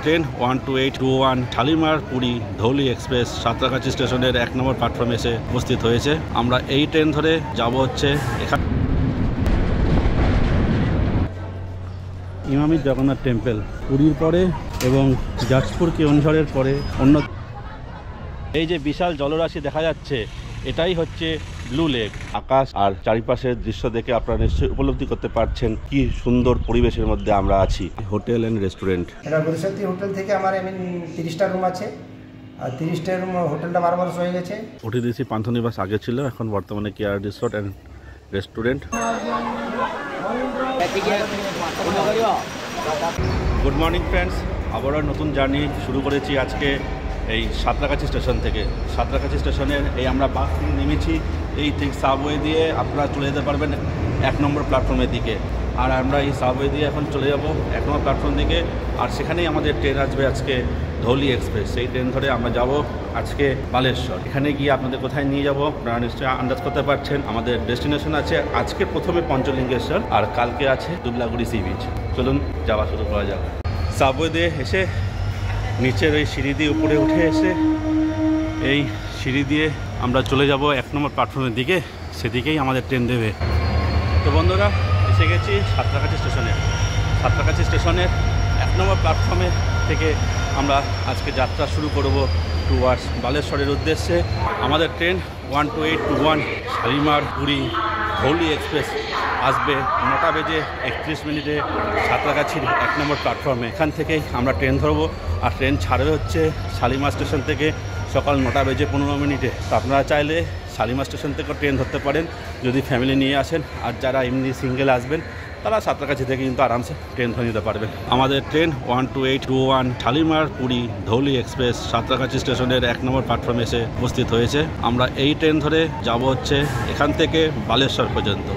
Train 12821 Shalimar Puri Dhauli express Santragachi স্টেশনের 1 নম্বর প্ল্যাটফর্মে এসে উপস্থিত হয়েছে। আমরা এই ট্রেন ধরে যাব হচ্ছে এখানে ইমামি জগন্নাথ টেম্পল, পুরীর পরে এবং যাজপুর কেওনঝড়ের পরে অন্য। এই যে বিশাল জলরাশি দেখা যাচ্ছে, এটাই হচ্ছে ব্লু লেক। আকাশ আর চারিপাশের দৃশ্য দেখে আপনারা নিশ্চয়ই উপলব্ধি করতে পারছেন কি সুন্দর পরিবেশের মধ্যে আমরা আছি। হোটেল এন্ড রেস্টুরেন্ট, এটা বরিশালী হোটেল থেকে আমার 30টা রুম আছে, আর 30টা রুম হোটেলটা বারবার হয়ে গেছে। ওটিডিসি পান্থনিবাস আগে ছিল, এখন বর্তমানে care resort and restaurant. Good morning friends, আবারও নতুন জার্নি শুরু করেছি আজকে এই সাঁতরাগাছি স্টেশন থেকে। সাঁতরাগাছি স্টেশনের এই আমরা বাস থেকে নেমেছি, এই ঠিক সাবওয়ে দিয়ে আপনারা চলে যেতে পারবেন 1 নম্বর প্ল্যাটফর্মের দিকে। আর আমরা এই সাবওয়ে দিয়ে এখন চলে যাব 1 নম্বর প্ল্যাটফর্ম দিকে, আর সেখানেই আমাদের ট্রেন আসবে আজকে ধৌলি এক্সপ্রেস। সেই ট্রেন ধরে আমরা যাব আজকে বালেশ্বর। এখানে গিয়ে আপনাদের কোথায় নিয়ে যাব আপনারা নিশ্চয়ই আন্দাজ করতে পারছেন। আমাদের ডেস্টিনেশন আছে আজকে প্রথমে পঞ্চলিঙ্গেশ্বর, আর কালকে আছে দুবলাগুড়ি সি বিচ। চলুন যাওয়া শুরু করা যাক। সাবওয়ে দিয়ে এসে নিচের ওই সিঁড়ি দিয়ে উপরে উঠে এসে এই সিঁড়ি দিয়ে আমরা চলে যাব 1 নম্বর প্ল্যাটফর্মের দিকে, সেদিকেই আমাদের ট্রেন দেবে। তো বন্ধুরা, এসে গেছি সাঁতরাগাছি স্টেশনে। সাঁতরাগাছি স্টেশনের 1 নম্বর প্ল্যাটফর্মে থেকে আমরা আজকে যাত্রা শুরু করব টুয়ার্ডস বালেশ্বরের উদ্দেশ্যে। আমাদের ট্রেন 12821 শালিমার পুরী ধৌলি এক্সপ্রেস আসবে 9টা বেজে 31 মিনিটে সাঁতরাগাছির 1 নম্বর প্ল্যাটফর্মে। এখান থেকেই আমরা ট্রেন ধরবো, আর ট্রেন ছাড়বে হচ্ছে শালিমার স্টেশন থেকে সকাল 9টা বেজে 15 মিনিটে। তো আপনারা চাইলে শালিমার স্টেশন থেকেও ট্রেন ধরতে পারেন যদি ফ্যামিলি নিয়ে আসেন, আর যারা এমনি সিঙ্গেল আসবেন তারা সাঁতরাগাছি থেকে কিন্তু আরামসে ট্রেন ধরে নিতে পারবেন। আমাদের ট্রেন 12821 শালিমার পুরী ধৌলি এক্সপ্রেস সাঁতরাগাছি স্টেশনের 1 নম্বর প্ল্যাটফর্মে এসে উপস্থিত হয়েছে। আমরা এই ট্রেন ধরে যাব হচ্ছে এখান থেকে বালেশ্বর পর্যন্ত।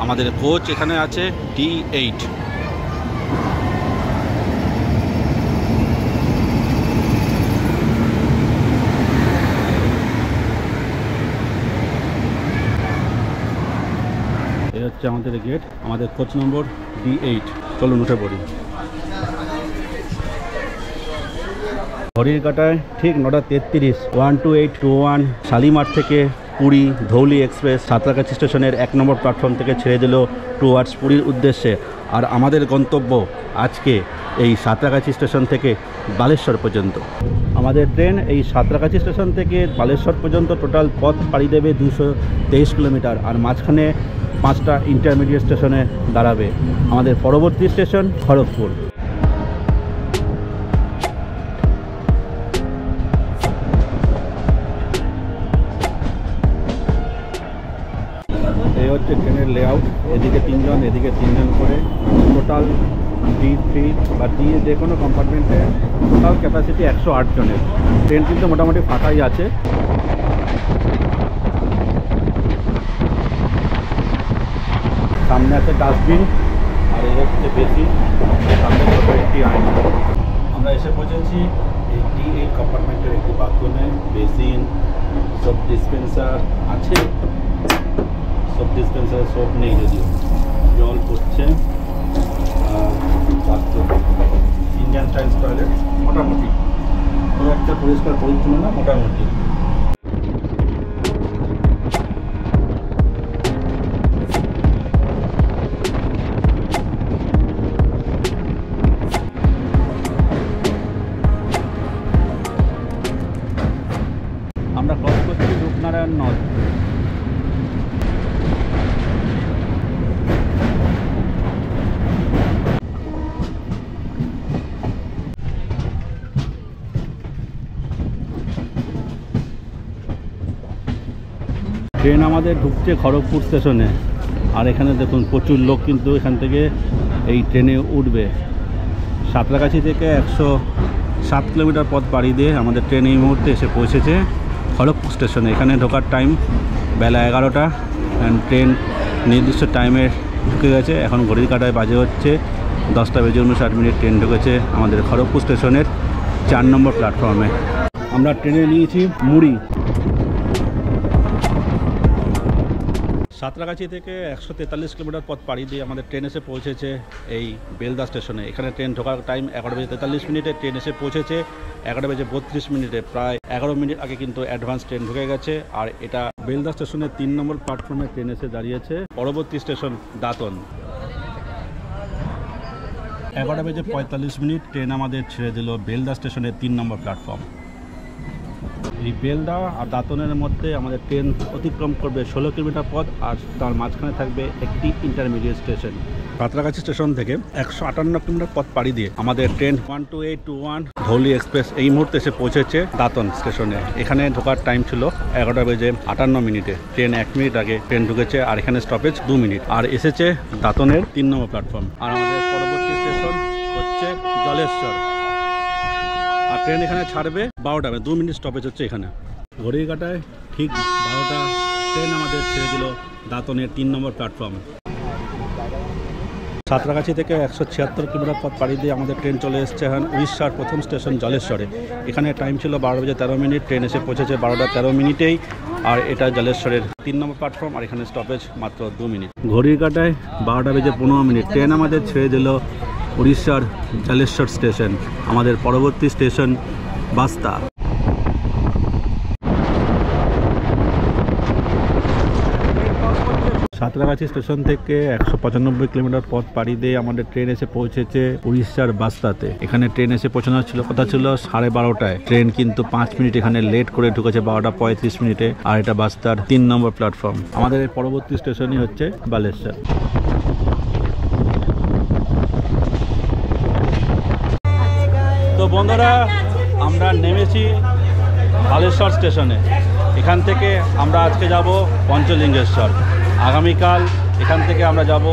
আমাদের কোচ এখানে আছে D8। এই হচ্ছে আমাদের গেট, আমাদের কোচ নম্বর D8। চলুন উঠে পড়ি। ঘড়ির কাঁটায় ঠিক 9টা 33। 12821 শালিমার থেকে পুরী ধৌলি এক্সপ্রেস সাঁতরাগাছি স্টেশনের 1 নম্বর প্ল্যাটফর্ম থেকে ছেড়ে দিল টুয়ার্ডস পুরীর উদ্দেশ্যে। আর আমাদের গন্তব্য আজকে এই সাঁতরাগাছি স্টেশন থেকে বালেশ্বর পর্যন্ত। আমাদের ট্রেন এই সাঁতরাগাছি স্টেশন থেকে বালেশ্বর পর্যন্ত টোটাল পথ পাড়ি দেবে 223 কিলোমিটার, আর মাঝখানে 5টা ইন্টারমিডিয়েট স্টেশনে দাঁড়াবে। আমাদের পরবর্তী স্টেশন খড়গপুর। এই হচ্ছে ট্রেনের লেআউট, এদিকে 3 জন এদিকে 3 জন করে, টোটাল D3 বা D যে কোনো কম্পার্টমেন্টে টোটাল ক্যাপাসিটি 108 জনের। ট্রেন কিন্তু মোটামুটি ফাঁকাই আছে। সামনে আছে ডাস্টবিন, আর এই হচ্ছে বেশি সামনে ছোটো একটি আয়না। আমরা এসে পৌঁছেছি এই D8 কম্পার্টমেন্টের একটি বাথরুমে। বেসিন, সোপ ডিসপেন্সার আছে, সোপ ডিসপেন্সার সোপ নেই যদিও, জল পড়ছে। আর বাথরুম ইন্ডিয়ান স্টাইল টয়লেট, মোটামুটি খুব একটা পরিষ্কার পরিচ্ছন্ন না, মোটামুটি। আমরা ক্রস করছি রূপনারায়ণ নদ। ট্রেন আমাদের ঢুকছে খড়গপুর স্টেশনে, আর এখানে দেখুন প্রচুর লোক কিন্তু এখান থেকে এই ট্রেনে উঠবে। সাঁতরাগাছি থেকে 107 কিলোমিটার পথ পাড়ি দিয়ে আমাদের ট্রেন এই মুহূর্তে এসে পৌঁছেছে খড়গপুর স্টেশনে। এখানে ঢোকার টাইম বেলা 11টা, অ্যান্ড ট্রেন নির্দিষ্ট টাইমে ঢুকে গেছে। এখন ঘড়ির কাঁটায় বাজে হচ্ছে 10টা বেজে 59 মিনিট। ট্রেন ঢুকেছে আমাদের খড়গপুর স্টেশনের 4 নম্বর প্ল্যাটফর্মে। আমরা ট্রেনে নিয়েছি মুড়ি। সাঁতরাগাছি থেকে 143 কিলোমিটার পথ পাড়ি দিয়ে আমাদের ট্রেন এসে পৌঁছেছে এই বেলদা স্টেশনে। এখানে ট্রেন ঢোকার টাইম 11:43, ট্রেন এসে পৌঁছেছে 11:32। প্রায় 11 মিনিট আগে কিন্তু অ্যাডভান্স ট্রেন ঢুকে গেছে। আর এটা বেলদা স্টেশনের 3 নম্বর প্ল্যাটফর্মে ট্রেন এসে দাঁড়িয়েছে। পরবর্তী স্টেশন দাঁতন। 11:45 ট্রেন আমাদের ছেড়ে দিল বেলদা স্টেশনের 3 নম্বর প্ল্যাটফর্ম। এই বেলদা আর দাঁতনের মধ্যে আমাদের ট্রেন অতিক্রম করবে 16 কিলোমিটার পথ, আর তার মাঝখানে থাকবে একটি ইন্টারমিডিয়েট স্টেশন। সাঁতরাগাছি স্টেশন থেকে 158 কিলোমিটার পথ পাড়ি দিয়ে আমাদের ট্রেন 12821 ধৌলি এক্সপ্রেস এই মুহূর্তে এসে পৌঁছেছে দাঁতন স্টেশনে। এখানে ঢোকার টাইম ছিল 11:58। ট্রেন 1 মিনিট আগে ট্রেন ঢুকেছে, আর এখানে স্টপেজ 2 মিনিট। আর এসেছে দাঁতনের 3 নম্বর প্ল্যাটফর্ম। আর আমাদের পরবর্তী স্টেশন হচ্ছে জলেশ্বর। আর ট্রেন এখানে ছাড়বে 12টা, 2 মিনিট স্টপেজ হচ্ছে এখানে। ঘড়ির কাঁটায় ঠিক 12টা ট্রেন আমাদের ছেড়ে দিল দাঁতনের 3 নম্বর প্ল্যাটফর্ম। সাঁতরাগাছি থেকে 176 কিলোমিটার পথ পাড়ি দিয়ে আমাদের ট্রেন চলে এসেছে এখন উড়িষ্যার প্রথম স্টেশন জলেশ্বরে। এখানে টাইম ছিল 12:13। ট্রেন এসে পৌঁছেছে 12:13 আর এটা জলেশ্বরের 3 নম্বর প্ল্যাটফর্ম। আর এখানে স্টপেজ মাত্র 2 মিনিট। ঘড়ির কাঁটায় 12:15। ট্রেন আমাদের ছেড়ে দিল উড়িষ্যার জলেশ্বর স্টেশন। আমাদের পরবর্তী স্টেশন বাস্তা। সাঁতরাগাছি স্টেশন থেকে 195 কিলোমিটার পথ পাড়ি দিয়ে আমাদের ট্রেন এসে পৌঁছেছে উড়িষ্যার বাস্তাতে। এখানে ট্রেন এসে পৌঁছানোর কথা ছিল 12:30। ট্রেন কিন্তু 5 মিনিট এখানে লেট করে ঢুকেছে 12:35। আর এটা বাস্তার 3 নম্বর প্ল্যাটফর্ম। আমাদের পরবর্তী স্টেশনই হচ্ছে বালেশ্বর। তো বন্ধুরা, আমরা নেমেছি বালেশ্বর স্টেশনে। এখান থেকে আমরা আজকে যাব পঞ্চলিঙ্গেশ্বর। আগামীকাল এখান থেকে আমরা যাব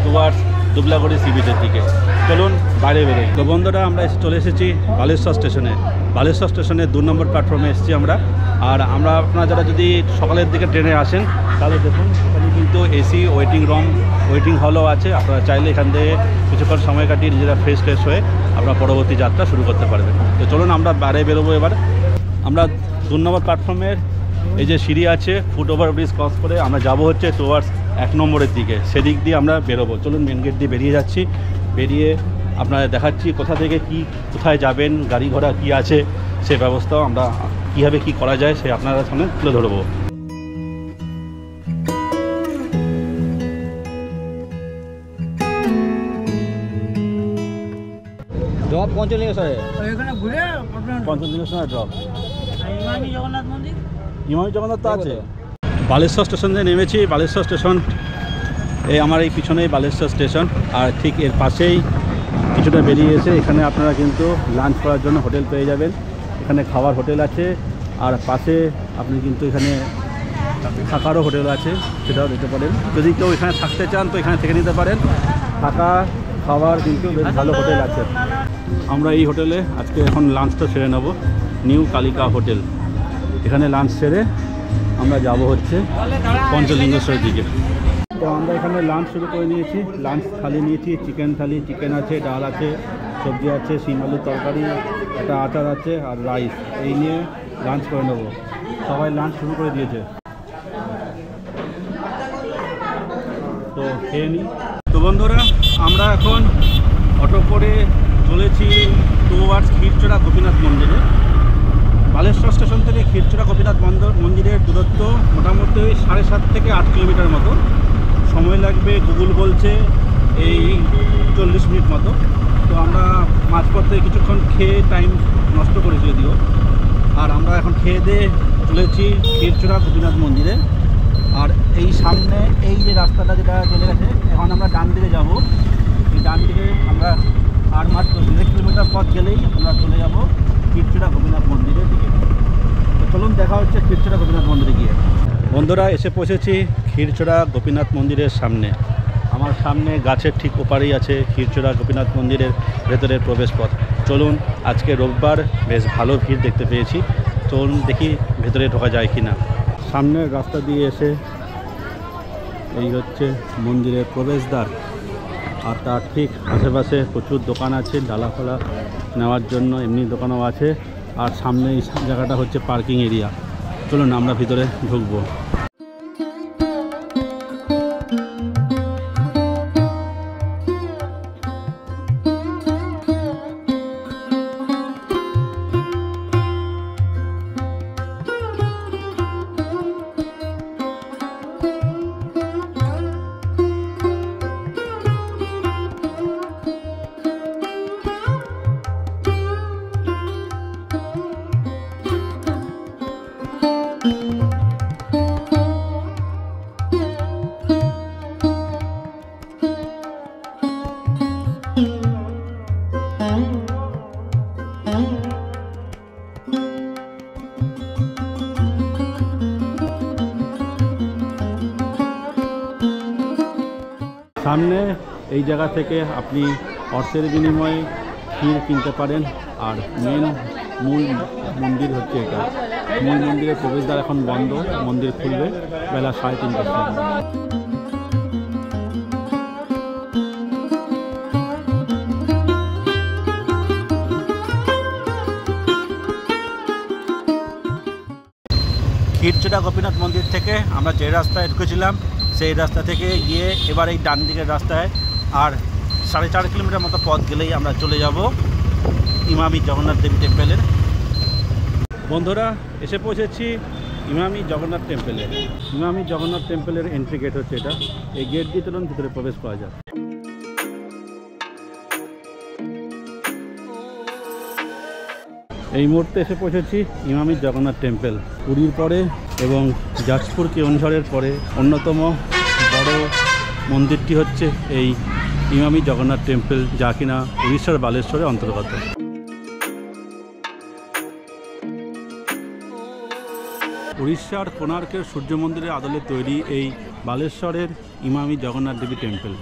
টুয়ার্ডস দুবলাগড়ি সি বিচের দিকে। চলুন বাইরে বেরোই। তো বন্ধুরা, আমরা চলে এসেছি বালেশ্বর স্টেশনে। বালেশ্বর স্টেশনে 2 নম্বর প্ল্যাটফর্মে এসেছি আমরা। আর আপনারা যারা যদি সকালের দিকে ট্রেনে আসেন তাহলে দেখুন এখানে কিন্তু এসি ওয়েটিং হলও আছে। আপনারা চাইলে এখান থেকে কিছুক্ষণ সময় কাটিয়ে নিজেরা ফ্রেশ হয়ে আপনারা পরবর্তী যাত্রা শুরু করতে পারবেন। তো চলুন আমরা বাইরে বেরোবো। এবার আমরা 2 নম্বর প্ল্যাটফর্মের এই যে সিঁড়ি আছে, ফুট ওভার ব্রিজ ক্রস করে আমরা যাব হচ্ছে টুয়ার্ডস 1 নম্বরের দিকে। সেদিক দিয়ে আমরা বেরোবো। চলুন মেন গেট দিয়ে বেরিয়ে যাচ্ছি। বেরিয়ে আপনাদের দেখাচ্ছি কোথা থেকে কোথায় যাবেন, গাড়ি ঘোড়া কী আছে, সে ব্যবস্থাও আমরা কীভাবে কী করা যায় সে আপনারা সামনে তুলে ধরবো। ড্রপ পঞ্চলিঙ্গেশ্বরে, পঞ্চলিঙ্গেশ্বর ড্রপ। ইমামি জগন্নাথ তো আছে। বালেশ্বর স্টেশন দিয়ে নেমেছি। বালেশ্বর স্টেশন আমার এই পিছনেই বালেশ্বর স্টেশন। আর ঠিক এর পাশেই কিছুটা বেরিয়ে এসে এখানে আপনারা কিন্তু লাঞ্চ করার জন্য হোটেল পেয়ে যাবেন। এখানে খাওয়ার হোটেল আছে, আর পাশে আপনি কিন্তু এখানে থাকারও হোটেল আছে, সেটাও নিতে পারেন। যদি কেউ এখানে থাকতে চান তো এখানে থেকে নিতে পারেন। থাকা খাওয়ার কিন্তু বেশ ভালো হোটেল আছে। আমরা এই হোটেলে আজকে এখন লাঞ্চটা সেরে নেব, নিউ কালিকা হোটেল। এখানে লাঞ্চ সেরে আমরা যাব হচ্ছে পঞ্চলিঙ্গেশ্বরের দিকে। তো আমরা এখানে লাঞ্চ শুরু করে নিয়েছি। লাঞ্চ থালি নিয়েছি, চিকেন থালি। চিকেন আছে, ডাল আছে, সবজি আছে, শিম আলুর তরকারি, একটা আচার আছে, আর রাইস। এই নিয়ে লাঞ্চ করে নেব। সবাই লাঞ্চ শুরু করে দিয়েছে, তো খেয়ে নিই। তো বন্ধুরা, আমরা এখন অটো করে চলেছি টুয়ার্ডস ক্ষীরচোরা গোপীনাথ মন্দিরে। বালেশ্বর স্টেশন থেকে ক্ষীরচোরা গোপীনাথ মন্দিরের দূরত্ব মোটামুটি 7.5 থেকে 8 কিলোমিটার মতো। সময় লাগবে গুগল বলছে এই 40 মিনিট মতো। তো আমরা মাঝপথে কিছুক্ষণ খেয়ে টাইম নষ্ট করেছি যদিও। আর আমরা এখন খেয়ে দিয়ে চলেছি ক্ষীরচোরা গোপীনাথ মন্দিরে। আর এই সামনে এই যে রাস্তাটা যেটা চলে গেছে, এখন আমরা ডান দিকে যাব। এই ডান দিকে আমরা আর মাত্র 1 কিলোমিটার পথ গেলেই আমরা চলে যাব ক্ষীরচোরা গোপীনাথ মন্দিরের দিকে। তো চলুন দেখা হচ্ছে ক্ষীরচোরা গোপীনাথ মন্দিরে গিয়ে। বন্ধুরা, এসে পৌঁছেছি ক্ষীরচোরা গোপীনাথ মন্দিরের সামনে। আমার সামনে গাছের ঠিক ওপারেই আছে ক্ষীরচোরা গোপীনাথ মন্দিরের ভেতরের প্রবেশপথ। চলুন, আজকে রোববার, বেশ ভালো ভিড় দেখতে পেয়েছি। চলুন দেখি ভেতরে ঢোকা যায় কি না। সামনের রাস্তা দিয়ে এসে এই হচ্ছে মন্দিরের প্রবেশদ্বার। আর তার ঠিক আশেপাশে প্রচুর দোকান আছে, ডালাফালা নেওয়ার জন্য এমনি দোকানও আছে। আর সামনে এই জায়গাটা হচ্ছে পার্কিং এরিয়া। চলুন আমরা ভিতরে ঢুকবো। সামনে এই জায়গা থেকে আপনি অর্থের বিনিময়ে ক্ষীর কিনতে পারেন। আর মূল মন্দির হচ্ছে এটা। মূল মন্দিরের প্রবেশদ্বার এখন বন্ধ, মন্দির খুলবে বেলা 3:30টার সময়। ক্ষীরচোরা গোপীনাথ মন্দির থেকে আমরা যে রাস্তায় ঢুকেছিলাম সেই রাস্তা থেকে গিয়ে এবার এই ডান দিকের রাস্তায় আর 4.5 কিলোমিটার মতো পথ গেলেই আমরা চলে যাব ইমামি জগন্নাথ দেবী টেম্পেলের। বন্ধুরা, এসে পৌঁছেছি ইমামি জগন্নাথ টেম্পেলে। ইমামি জগন্নাথ টেম্পেলের এন্ট্রি গেট হচ্ছে এটা। এই গেট দিয়ে চলুন ভিতরে প্রবেশ করা যায়। এই মুহূর্তে এসে পৌঁছেছি ইমামি জগন্নাথ টেম্পল। পুরীর পরে এবং যাজপুর কেওনঝড়ের পরে অন্যতম বড় মন্দিরটি হচ্ছে এই ইমামি জগন্নাথ টেম্পল, যা কিনা উড়িষ্যার বালেশ্বরের অন্তর্গত। উড়িষ্যার কোণার্কের সূর্য মন্দিরের আদলে তৈরি এই বালেশ্বরের ইমামি জগন্নাথ দেবী টেম্পল।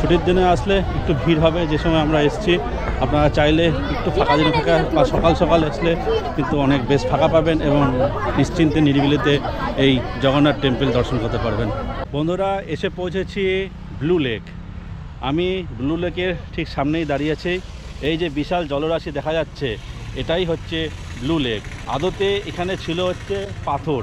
ছুটির দিনে আসলে একটু ভিড় হবে, যে সময় আমরা এসেছি। আপনারা চাইলে একটু ফাঁকা দিনে ফাঁকা বা সকাল সকাল আসলে কিন্তু অনেক বেশ ফাঁকা পাবেন এবং নিশ্চিন্তে নিরিবিলিতে এই জগন্নাথ টেম্পল দর্শন করতে পারবেন। বন্ধুরা, এসে পৌঁছেছি ব্লু লেক। আমি ব্লু লেকের ঠিক সামনেই দাঁড়িয়েছি। এই যে বিশাল জলরাশি দেখা যাচ্ছে, এটাই হচ্ছে ব্লু লেক। আদতে এখানে ছিল হচ্ছে পাথর।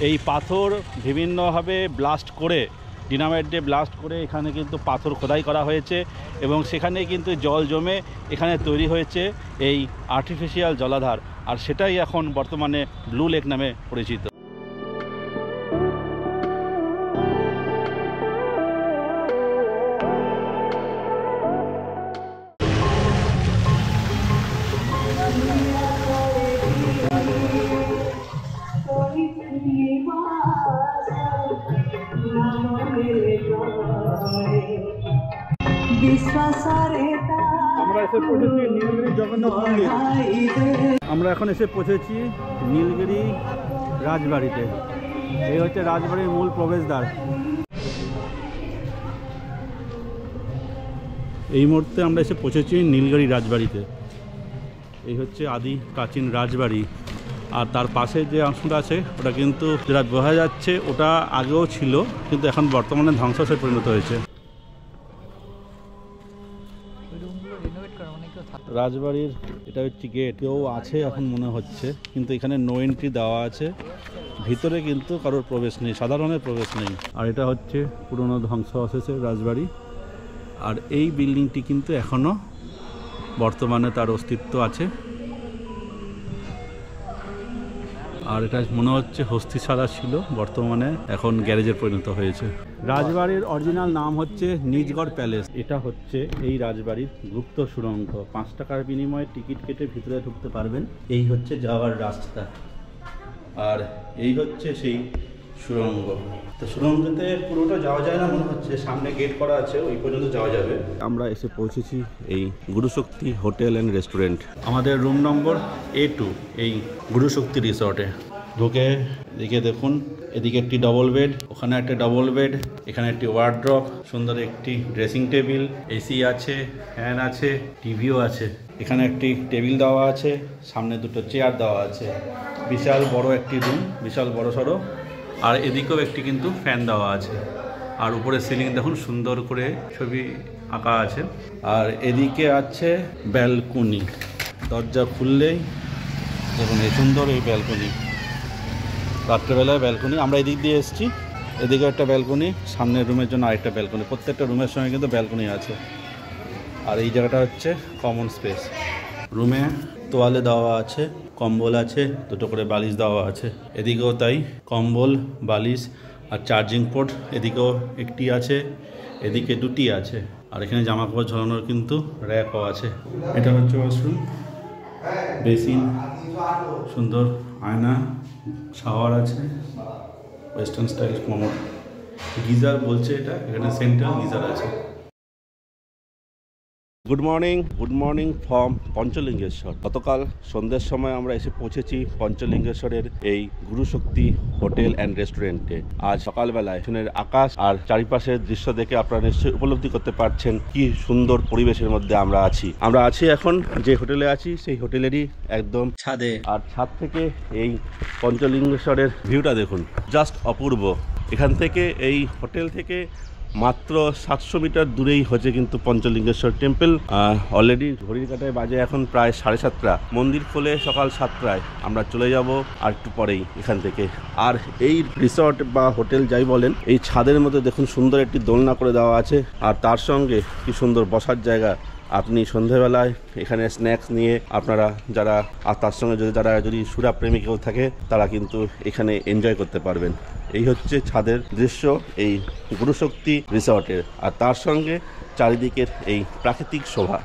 এই পাথর বিভিন্নভাবে ব্লাস্ট করে, ডিনামাইট দিয়ে ব্লাস্ট করে এখানে কিন্তু পাথর খোদাই করা হয়েছে এবং সেখানে কিন্তু জল জমে এখানে তৈরি হয়েছে এই আর্টিফিশিয়াল জলাধার। আর সেটাই এখন বর্তমানে ব্লু লেক নামে পরিচিত। আমরা এসে পৌঁছেছি নীলগিরি জগন্নাথ মন্দির। আমরা এখন এসে পৌঁছেছি নীলগিরি রাজবাড়িতে। এই হচ্ছে রাজবাড়ির মূল প্রবেশদ্বার। এই মুহূর্তে আমরা এসে পৌঁছেছি নীলগিরি রাজবাড়িতে। এই হচ্ছে আদি প্রাচীন রাজবাড়ি। আর তার পাশে যে অংশটা আছে ওটা কিন্তু যেটা বোঝা যাচ্ছে ওটা আগেও ছিল, কিন্তু এখন বর্তমানে ধ্বংসাবশেষে পরিণত হয়েছে। রাজবাড়ির এটা হচ্ছে গেট। কেউ আছে এখন মনে হচ্ছে, কিন্তু এখানে নো এন্ট্রি দেওয়া আছে। ভিতরে কিন্তু কারোর প্রবেশ নেই, সাধারণের প্রবেশ নেই। আর এটা হচ্ছে পুরনো ধ্বংসাবশেষের রাজবাড়ি। আর এই বিল্ডিংটি কিন্তু এখনও বর্তমানে তার অস্তিত্ব আছে। আর এটা মনে হচ্ছে হস্তিশালা ছিল, বর্তমানে এখন গ্যারেজের পরিণত হয়েছে। রাজবাড়ির অরিজিনাল নাম হচ্ছে নিজগড় প্যালেস। এটা হচ্ছে এই রাজবাড়ির গুপ্ত সুড়ঙ্গ। 5 টাকার বিনিময়ে টিকিট কেটে ভিতরে ঢুকতে পারবেন। এই হচ্ছে যাওয়ার রাস্তা, আর এই হচ্ছে সেই সুড়ঙ্গ। তো সুড়ঙ্গতে পুরোটা যাওয়া যায় না মনে হচ্ছে, সামনে গেট করা আছে, ওই পর্যন্ত যাওয়া যাবে। আমরা এসে পৌঁছেছি এই গুরুশক্তি হোটেল অ্যান্ড রেস্টুরেন্ট। আমাদের রুম নম্বর A2 এই গুরুশক্তি রিসর্টে। ঢুকে এদিকে দেখুন, এদিকে একটি ডবল বেড, ওখানে একটা ডবল বেড, এখানে একটি ওয়ার্ড্রপ, সুন্দর একটি ড্রেসিং টেবিল, এসি আছে, ফ্যান আছে, টিভিও আছে। এখানে একটি টেবিল দেওয়া আছে, সামনে দুটো চেয়ার দেওয়া আছে। বিশাল বড় একটি রুম, বিশাল বড় সড়ো। আর এদিকেও একটি কিন্তু ফ্যান দেওয়া আছে। আর উপরে সিলিং দেখুন সুন্দর করে ছবি আঁকা আছে। আর এদিকে আছে ব্যালকনি। দরজা খুললেই দেখুন এই সুন্দর এই ব্যালকনি। রাত্রেবেলায় ব্যালকনি। আমরা এদিক দিয়ে এসেছি, এদিকে একটা ব্যালকনি, সামনের রুমের জন্য আরেকটা ব্যালকনি। প্রত্যেকটা রুমের সঙ্গে কিন্তু ব্যালকনি আছে। আর এই জায়গাটা হচ্ছে কমন স্পেস। রুমে তোয়ালে দেওয়া আছে, কম্বল আছে, দুটো করে বালিশ দেওয়া আছে। এদিকেও তাই, কম্বল, বালিশ আর চার্জিং পোর্ট এদিকেও একটি আছে। এদিকে দুটি আছে, আর এখানে জামা কাপড় ঝরানোর কিন্তু র্যাকও আছে। এটা হচ্ছে ওয়াশরুম, বেসিন, সুন্দর আয়না, শাওয়ার আছে, ওয়েস্টার্ন স্টাইল কমোড, গিজার বলছে এটা, এখানে সেন্ট্রাল গিজার আছে। Good morning from Panchalingeshwar. গতকাল সন্ধ্যের সময় আমরা এসে পৌঁছেছি পঞ্চলিঙ্গেশ্বরের এই গুরুশক্তি হোটেল অ্যান্ড রেস্টুরেন্টে। আজ সকালবেলায় এখানের আকাশ আর চারিপাশের দৃশ্য দেখে আপনারা নিশ্চয়ই উপলব্ধি করতে পারছেন কি সুন্দর পরিবেশের মধ্যে আমরা আছি এখন যে হোটেলে আছি সেই হোটেলেরই একদম ছাদে, আর ছাদ থেকে এই পঞ্চলিঙ্গেশ্বরের ভিউটা দেখুন, জাস্ট অপূর্ব। এখান থেকে এই হোটেল থেকে মাত্র 700 মিটার দূরেই হচ্ছে কিন্তু পঞ্চলিঙ্গেশ্বর টেম্পল। অলরেডি ঘড়ির কাঁটায় বাজে এখন প্রায় 7:30। মন্দির খোলে সকাল 7টায়। আমরা চলে যাব আর একটু পরেই এখান থেকে। আর এই রিসর্ট বা হোটেল যাই বলেন, এই ছাদের মধ্যে দেখুন সুন্দর একটি দোলনা করে দেওয়া আছে, আর তার সঙ্গে কি সুন্দর বসার জায়গা। আপনি সন্ধেবেলায় এখানে স্ন্যাক্স নিয়ে আপনারা যারা, আর তার সঙ্গে যদি সুরা প্রেমী কেউ থাকে তারা কিন্তু এখানে এনজয় করতে পারবেন। এই হচ্ছে ছাদের দৃশ্য এই গুরুশক্তি রিসর্টের, আর তার সঙ্গে চারিদিকের এই প্রাকৃতিক শোভা।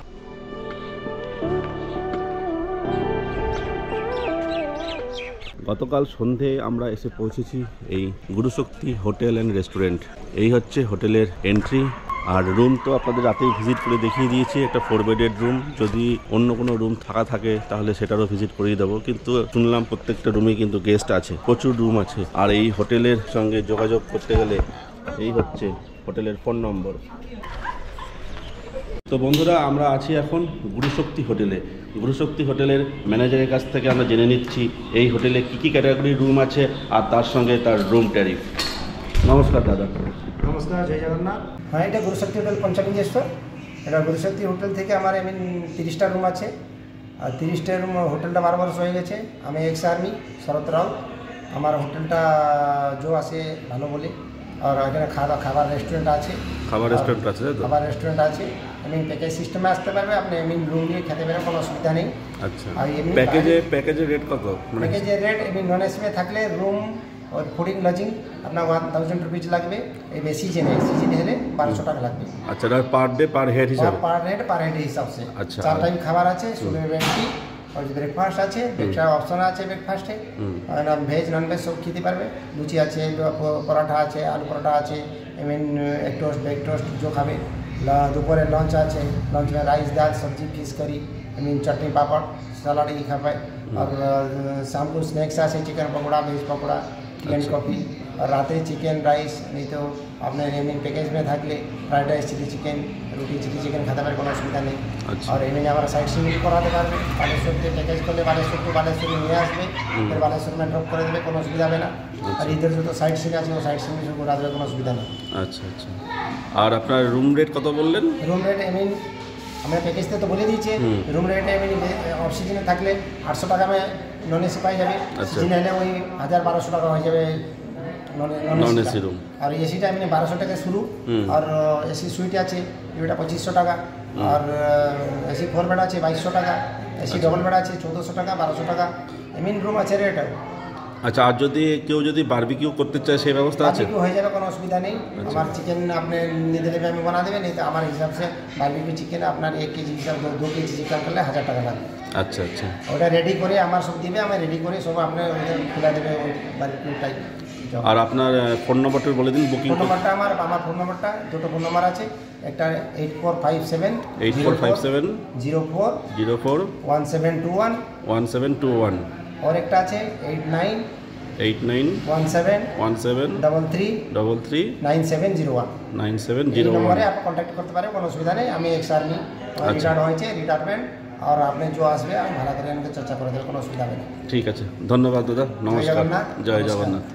গতকাল সন্ধে আমরা এসে পৌঁছেছি এই গুরুশক্তি হোটেল অ্যান্ড রেস্টুরেন্ট। এই হচ্ছে হোটেলের এন্ট্রি, আর রুম তো আপনাদের রাতেই ভিজিট করে দেখিয়ে দিয়েছি, একটা 4 বেডের রুম। যদি অন্য কোনো রুম থাকে তাহলে সেটারও ভিজিট করিয়ে দেবো, কিন্তু শুনলাম প্রত্যেকটা রুমে কিন্তু গেস্ট আছে, প্রচুর রুম আছে। আর এই হোটেলের সঙ্গে যোগাযোগ করতে গেলে এই হচ্ছে হোটেলের ফোন নম্বর। তো বন্ধুরা, আমরা আছি এখন গুরুশক্তি হোটেলে। গুরুশক্তি হোটেলের ম্যানেজারের কাছ থেকে আমরা জেনে নিচ্ছি এই হোটেলে কী ক্যাটাগরির রুম আছে আর তার সঙ্গে তার রুম ট্যারিফ। নমস্কার দাদা। নমস্কার, জয় জগন্নাথ। হ্যাঁ, এটা গুরুশক্তি হোটেল পঞ্চলিঙ্গেশ্বর। এটা গুরুশক্তি হোটেল থেকে আমার 30টা রুম আছে, আর 30টা রুম হোটেলটা 12 বছর হয়ে গেছে। আমি এক্স আর্মি শরৎ রাও। আমার হোটেলটা জো আছে ভালো বলে, আর এখানে খাবার রেস্টুরেন্ট আছে। খাবার রেস্টুরেন্ট আছে। প্যাকেজ সিস্টেমে আসতে পারবে, আপনি রুম নিয়ে খেতে পারবেন, কোনো অসুবিধা নেই। আচ্ছা, আর প্যাকেজের রেট কত? প্যাকেজের রেট নন এসি থাকলে রুম और ফুডিং লজিং আপনার 1000 রুপিস লাগবে। এই সিজনে হলে 1200 টাকা লাগবে। আচ্ছা, পার ডে পার হেড হিসাবে? পার হেড হিসাব से। আচ্ছা, 4 টাইম খাবার আছে, সুবহ ব্রেকফাস্ট আর ব্রেকফাস্ট আছে, এক্সট্রা অপশন আছে ব্রেকফাস্টে। আর ভেজ নন ভেজ সব খেতে পারবে। লুচি আছে, পরোটা আছে, আলু পরোটা আছে, এক টোস্ট ব্রেক টোস্ট जो খাবে। দুপুরে লঞ্চ আছে, লঞ্চ में রাইস ডাল সবজি ফিশ কারি, चटनी पापड़ सलाद ये खाए। और शाम को स्नैक्स আছে, chicken pakora, veg pakora, chicken coffee. আর রাতে চিকেন রাইস, नहीं तो আপনার এমনি প্যাকেজ में থাকলে ফ্রাইড রাইস, চিলি চিকেন, রুটি চিলি চিকেন খেতে পারে, কোনো অসুবিধা নেই। আর এমনি আমরা সাইড সিন করাতে পারবে। বালেশ্বর থেকে প্যাকেজ করলে বালেশ্বরে নিয়ে আসবে, ফের বালেশ্বর में ড্রপ করে দেবে, কোনো অসুবিধা হবে না। আর ইধার যত সাইড সিন আছে ও সাইড সিন সব ঘোরা দেবে, কোনো অসুবিধা নেই। আচ্ছা। আর আপনার রুম রেট কত বললেন? রুম রেট আমরা প্যাকেজতে তো বলে দিয়েছি। রুম রেট অফ সিজনে থাকলে 800 টাকা में নন এসি পাই যাবে। সিজনে হলে ওই 1000-1200 টাকা হয়ে যাবে নন এসি রুম। আর এসিটা 1200 টাকা শুরু। আর এসি সুইট আছে যেটা 2500 টাকা। আর এসি 4 বেড আছে 2200 টাকা। এসি ডবল বেড আছে 1400 টাকা, 1200 টাকা রুম আছে রেট। আচ্ছা, আর কেউ যদি বারবিকিউ করতে চায় সেই ব্যবস্থা আছে? বারবিকিউ হয়ে যাবে, কোনো অসুবিধা নেই। আমার চিকেন আপনি নিয়ে দিলে আমি বানা দেবেন, नहीं तो আমার হিসাব से বারবিকিউ চিকেন আপনার 1 কেজি হিসাব 2 কেজি চিকেন করলে 1000 টাকা লাগবে। আচ্ছা। ওটা রেডি করে আমার সব দিবে, আমি রেডি করে সব আপনার খোলা দেবে ওই বারবিকিউ টাইপ। আর আপনার ফোন নম্বরটা বলে দিন। বুকিং নম্বরটা আমার ফোন নম্বরটা দুটো ফোন নম্বর আছে। একটা 8457 04 1721 और একটা আছে 89 17 33 9701 নম্বরে আপনি কন্ট্যাক্ট করতে পারেন, কোনো অসুবিধা নেই। আমি এক্স আর্মি রিটায়ার্ড হয়েছে, রিটায়ারমেন্ট। আর আপনি যে আসবে আমি ভাড়া করে আমাকে চর্চা করে দেবেন, কোনো অসুবিধা হবে না। ঠিক আছে, ধন্যবাদ দাদা, নমস্কার। জয় জগন্নাথ।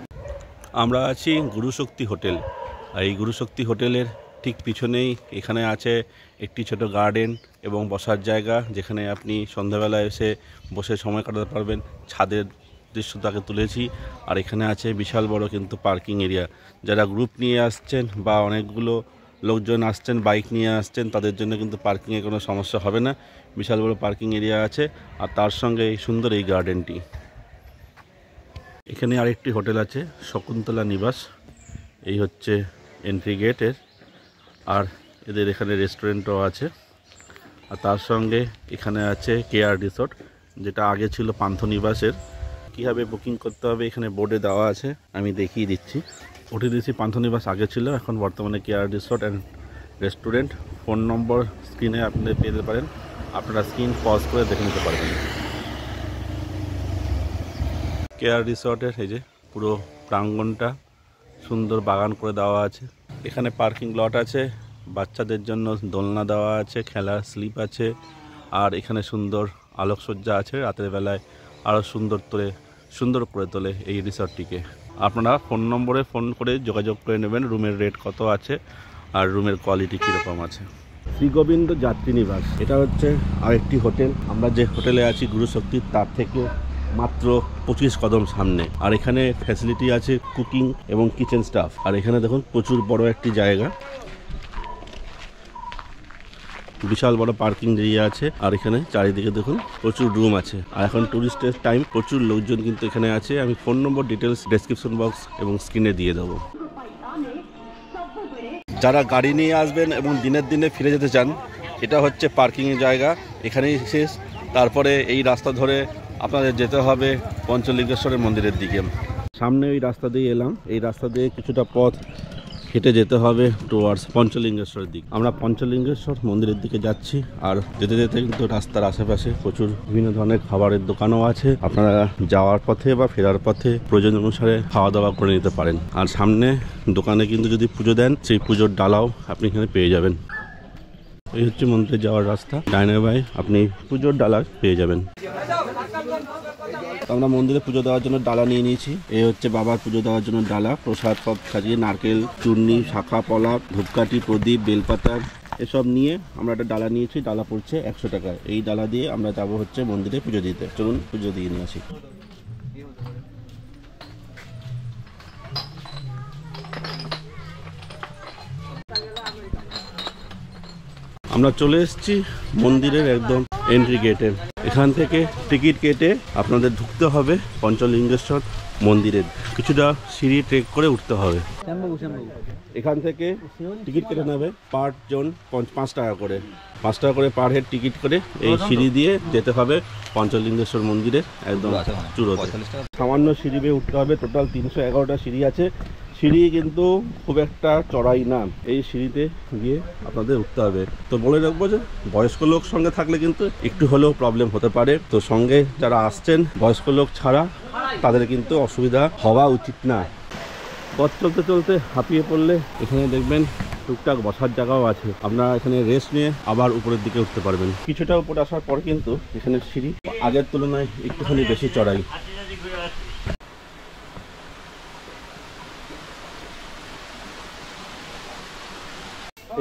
আমরা আছি গুরুশক্তি হোটেল। এই গুরুশক্তি হোটেলের ঠিক পিছনেই এখানে আছে একটি ছোট গার্ডেন এবং বসার জায়গা, যেখানে আপনি সন্ধ্যাবেলায় এসে বসে সময় কাটাতে পারবেন। ছাদের দৃশ্য তাকে তুলেছি। আর এখানে আছে বিশাল বড় কিন্তু পার্কিং এরিয়া। যারা গ্রুপ নিয়ে আসছেন বা অনেকগুলো লোকজন আসছেন, বাইক নিয়ে আসছেন, তাদের জন্য কিন্তু পার্কিংয়ে কোনো সমস্যা হবে না। বিশাল বড় পার্কিং এরিয়া আছে, আর তার সঙ্গে এই সুন্দর এই গার্ডেনটি। এখানে আরেকটি হোটেল আছে, শকুন্তলা নিবাস। এই হচ্ছে এন্ট্রি গেটের। আর এদের এখানে রেস্টুরেন্টও আছে। আর তার সঙ্গে এখানে আছে কেআর রিসর্ট, যেটা আগে ছিল পান্থনিবাসের। কীভাবে বুকিং করতে হবে এখানে বোর্ডে দেওয়া আছে, আমি দেখিয়ে দিচ্ছি। ওটিডিসি পান্থনিবাস আগে ছিল, এখন বর্তমানে KR resort and restaurant. Phone নম্বর স্ক্রিনে আপনি পেতে পারেন, আপনারা স্ক্রিন পজ করে দেখে নিতে পারবেন। কেআর রিসর্টের এই যে পুরো প্রাঙ্গণটা সুন্দর বাগান করে দেওয়া আছে। এখানে পার্কিং লট আছে, বাচ্চাদের জন্য দোলনা দেওয়া আছে, খেলার স্লিপ আছে। আর এখানে সুন্দর আলোকসজ্জা আছে, রাতের বেলায় আরও সুন্দর করে তোলে এই রিসর্টটিকে। আপনারা ফোন নম্বরে ফোন করে যোগাযোগ করে নেবেন রুমের রেট কত আছে আর রুমের কোয়ালিটি কীরকম আছে। শ্রী গোবিন্দ যাত্রী নিবাস, এটা হচ্ছে আরেকটি হোটেল। আমরা যে হোটেলে আছি গুরুশক্তির, তার থেকে মাত্র 25 কদম সামনে। আর এখানে ফ্যাসিলিটি আছে কুকিং এবং কিচেন স্টাফ। আর এখানে দেখুন প্রচুর বড় একটি জায়গা, বিশাল বড় পার্কিং এরিয়া আছে। আর এখানে চারিদিকে দেখুন প্রচুর রুম আছে। আর এখন টুরিস্টের টাইম, প্রচুর লোকজন কিন্তু এখানে আছে। আমি ফোন নম্বর ডিটেলস ডেসক্রিপশন বক্স এবং স্ক্রিনে দিয়ে দেবো। যারা গাড়ি নিয়ে আসবেন এবং দিনের দিনে ফিরে যেতে চান, এটা হচ্ছে পার্কিংয়ের জায়গা, এখানেই শেষ। তারপরে এই রাস্তা ধরে আপনাদের যেতে হবে পঞ্চলিঙ্গেশ্বরের মন্দিরের দিকে। সামনে ওই রাস্তা দিয়ে এলাম, এই রাস্তা দিয়ে কিছুটা পথ হেঁটে যেতে হবে টুয়ার্ডস পঞ্চলিঙ্গেশ্বরের দিক। আমরা পঞ্চলিঙ্গেশ্বর মন্দিরের দিকে যাচ্ছি। আর যেতে যেতে কিন্তু রাস্তার আশেপাশে প্রচুর বিভিন্ন ধরনের খাবারের দোকানও আছে। আপনারা যাওয়ার পথে বা ফেরার পথে প্রয়োজন অনুসারে খাওয়া দাওয়া করে নিতে পারেন। আর সামনে দোকানে কিন্তু যদি পুজো দেন, সেই পুজোর ডালাও আপনি এখানে পেয়ে যাবেন। এই হচ্ছে মন্দিরে যাওয়ার রাস্তা, ডাইনে বাই আপনি পুজোর ডালা পেয়ে যাবেন। আমরা মন্দিরে পুজো দেওয়ার জন্য ডালা নিয়ে নিয়েছি। এই হচ্ছে বাবার পুজো দেওয়ার জন্য ডালা, প্রসাদ সব সাজিয়ে নারকেল, চূর্ণি, শাখা, পলা, ধূপকাঠি, প্রদীপ, বেলপাতা এসব নিয়ে আমরা একটা ডালা নিয়েছি। ডালা পড়ছে 100 টাকা। এই ডালা দিয়ে আমরা যাবো হচ্ছে মন্দিরে পুজো দিতে। চলুন পুজো দিয়ে নিয়ে আসি। আমরা চলে এসেছি মন্দিরের একদম এন্ট্রি গেটে। এখান থেকে টিকিট কেটে আপনাদের ঢুকতে হবে পঞ্চলিঙ্গেশ্বর মন্দিরের। কিছুটা সিঁড়ি ট্রেক করে উঠতে হবে। এখান থেকে টিকিট কেটে নেবে পার জন 5 টাকা করে, 5 টাকা করে পার হেড টিকিট করে এই সিঁড়ি দিয়ে যেতে হবে পঞ্চলিঙ্গেশ্বর মন্দিরে একদম চূড়োতে। সামান্য সিঁড়ি বেয়ে উঠতে হবে। টোটাল 311টা সিঁড়ি আছে। সিঁড়ি কিন্তু খুব একটা চড়াই না, এই সিঁড়িতে গিয়ে আপনাদের উঠতে হবে। তো বলে রাখবো যে বয়স্ক লোক সঙ্গে থাকলে কিন্তু একটু হলেও প্রবলেম হতে পারে। তো সঙ্গে যারা আসছেন বয়স্ক লোক ছাড়া তাদের কিন্তু অসুবিধা হওয়া উচিত না। পথ চলতে চলতে হাঁপিয়ে পড়লে এখানে দেখবেন টুকটাক বসার জায়গাও আছে। আপনারা এখানে রেস্ট নিয়ে আবার উপরের দিকে উঠতে পারবেন। কিছুটা উপরে আসার পর কিন্তু এখানে সিঁড়ি আগের তুলনায় একটুখানি বেশি চড়াই।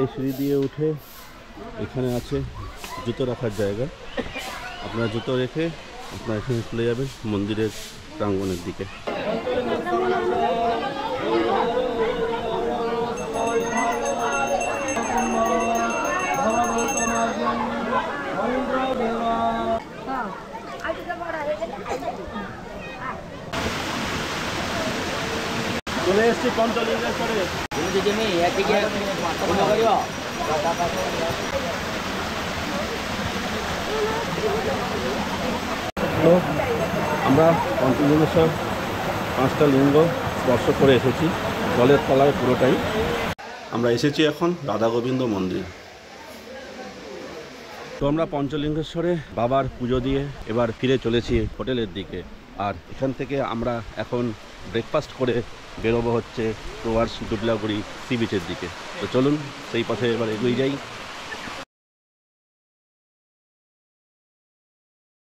এই সিঁড়ি দিয়ে উঠে এখানে আছে জুতো রাখার জায়গা। আপনারা জুতো রেখে আপনারা এখানে চলে যাবেন মন্দিরের প্রাঙ্গণের দিকে। চলে এসছি পঞ্চলিঙ্গেশ্বরে। তো আমরা পঞ্চলিঙ্গেশ্বর 5টা লিঙ্গ স্পর্শ করে এসেছি জলের তলায় পুরোটাই। আমরা এসেছি এখন রাধা গোবিন্দ মন্দির। তো আমরা পঞ্চলিঙ্গেশ্বরে বাবার পুজো দিয়ে এবার ফিরে চলেছি হোটেলের দিকে। আর এখান থেকে আমরা এখন ব্রেকফাস্ট করে বেরোবো হচ্ছে টুয়ার্ডস ডুবলাগুড়ি সি বিচের দিকে। তো চলুন সেই পথে এবার এগিয়ে যাই।